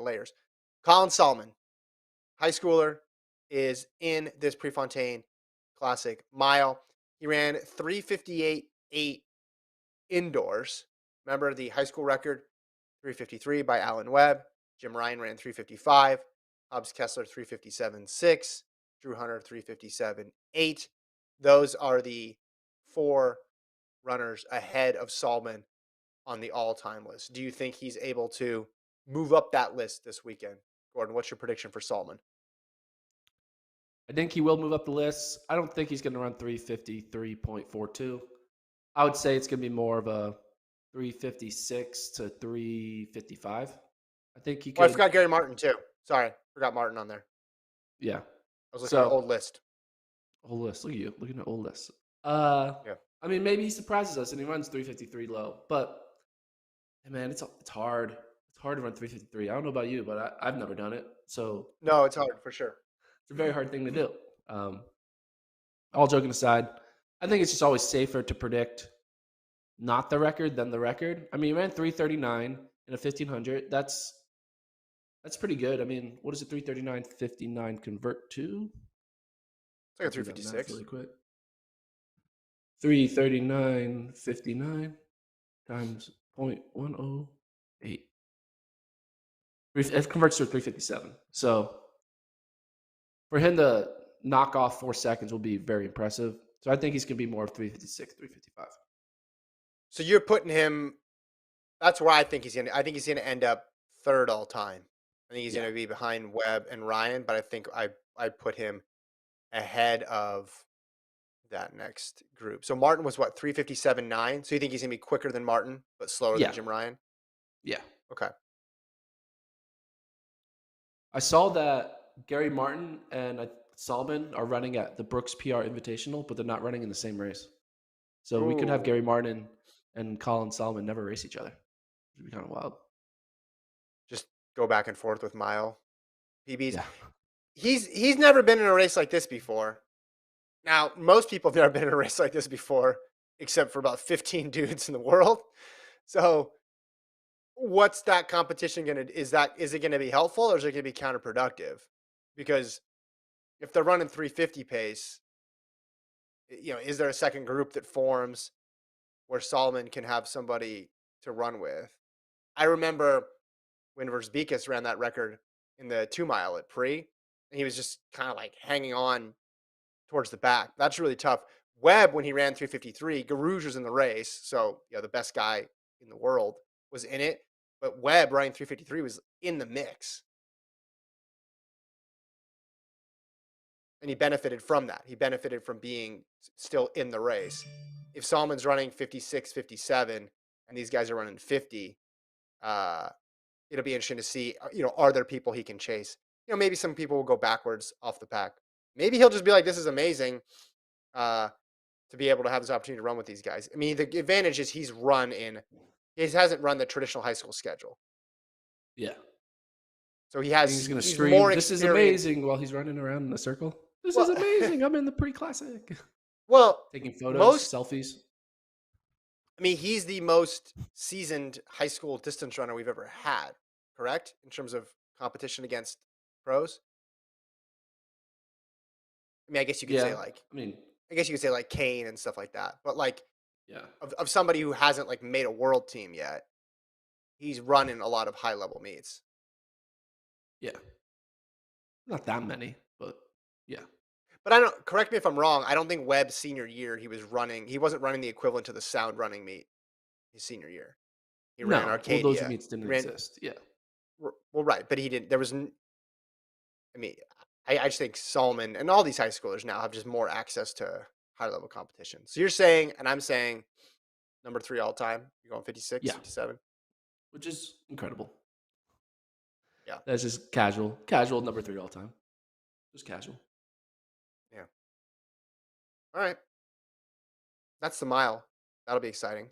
layers. Colin Sahlman, high schooler, is in this Prefontaine Classic mile. He ran 3:58.8 indoors. Remember the high school record, 3:53 by Alan Webb. Jim Ryan ran 3:55. Hobbs Kessler 3:57.6. Drew Hunter 3:57.8. Those are the four runners ahead of Sahlman on the all-time list. Do you think he's able to move up that list this weekend? Gordon, what's your prediction for Sahlman? I think he will move up the list. I don't think he's going to run 353.42. I would say it's going to be more of a 356 to 355. I think he Oh, I could. forgot Gary Martin too. Sorry, forgot Martin on there. Yeah. I was looking at an So, old list. old list. Look at you. Looking at old list. Yeah. I mean, maybe he surprises us and he runs 353 low. But, hey, man, it's hard. It's hard to run 353. I don't know about you, but I've never done it. So, No, it's hard for sure. it's a very hard thing to do. All joking aside, I think it's just always safer to predict not the record than the record. I mean, he ran 339 in a 1500. That's pretty good. I mean, what does a 339.59 convert to? It's like a Let's do that math 356. really quick. 339.59 times 0.108. It converts to a 357. So for him to knock off 4 seconds will be very impressive. So I think he's going to be more of 356, 355. So you're putting him. That's where I think he's gonna. I think he's gonna end up third all time. I think he's Yeah. gonna be behind Webb and Ryan, but I think I put him ahead of that next group. So Martin was what 3:57.9. So you think he's gonna be quicker than Martin, but slower than Yeah. Jim Ryan? Yeah. Okay. I saw that Gary Martin and Salman are running at the Brooks PR Invitational, but they're not running in the same race. So we could have Ooh, Gary Martin and Colin Salman never race each other. It'd be kind of wild. just go back and forth with Mile PBs. Yeah. He's never been in a race like this before. Now, most people have never been in a race like this before, except for about 15 dudes in the world. So, what's that competition going to is it going to be helpful or is it going to be counterproductive? Because if they're running 350 pace, is there a second group that forms where Solomon can have somebody to run with? I remember when Verzbikas ran that record in the 2 mile at Pre, and he was just kind of like hanging on towards the back. That's really tough. Webb, when he ran 353, Garouge was in the race. So, the best guy in the world was in it. But Webb running 353 was in the mix. And he benefited from that. He benefited from being still in the race. If Salmon's running 56, 57, and these guys are running 50, it'll be interesting to see, are there people he can chase? Maybe some people will go backwards off the pack. Maybe he'll just be like, this is amazing. To be able to have this opportunity to run with these guys. I mean, the advantage is he hasn't run the traditional high school schedule. Yeah. So He's going to he's scream, more "This is experienced. amazing," while he's running around in a circle. This is Well, amazing. I'm in the pre-classic. well, Taking photos, most, selfies. I mean, he's the most seasoned high school distance runner we've ever had, correct? In terms of competition against pros. I mean, Yeah. I mean, I guess you could say like Kane and stuff like that. But like yeah. of somebody who hasn't like made a world team yet, he's running a lot of high level meets. Yeah. Not that many, but yeah. But I don't correct me if I'm wrong. I don't think Webb's senior year he wasn't running the equivalent to the sound running meet his senior year. He ran No. Well, those Arcadia. meets didn't He ran exist. Yeah. well, right, but he didn't. I mean, I just think Solomon and all these high schoolers now have just more access to high level competition. So you're saying, and I'm saying, number three all time. You're going 56, Yeah. 57. Which is incredible. Yeah, That's just casual. Casual number 3 all time. Just casual. yeah. All right, that's the mile. That'll be exciting.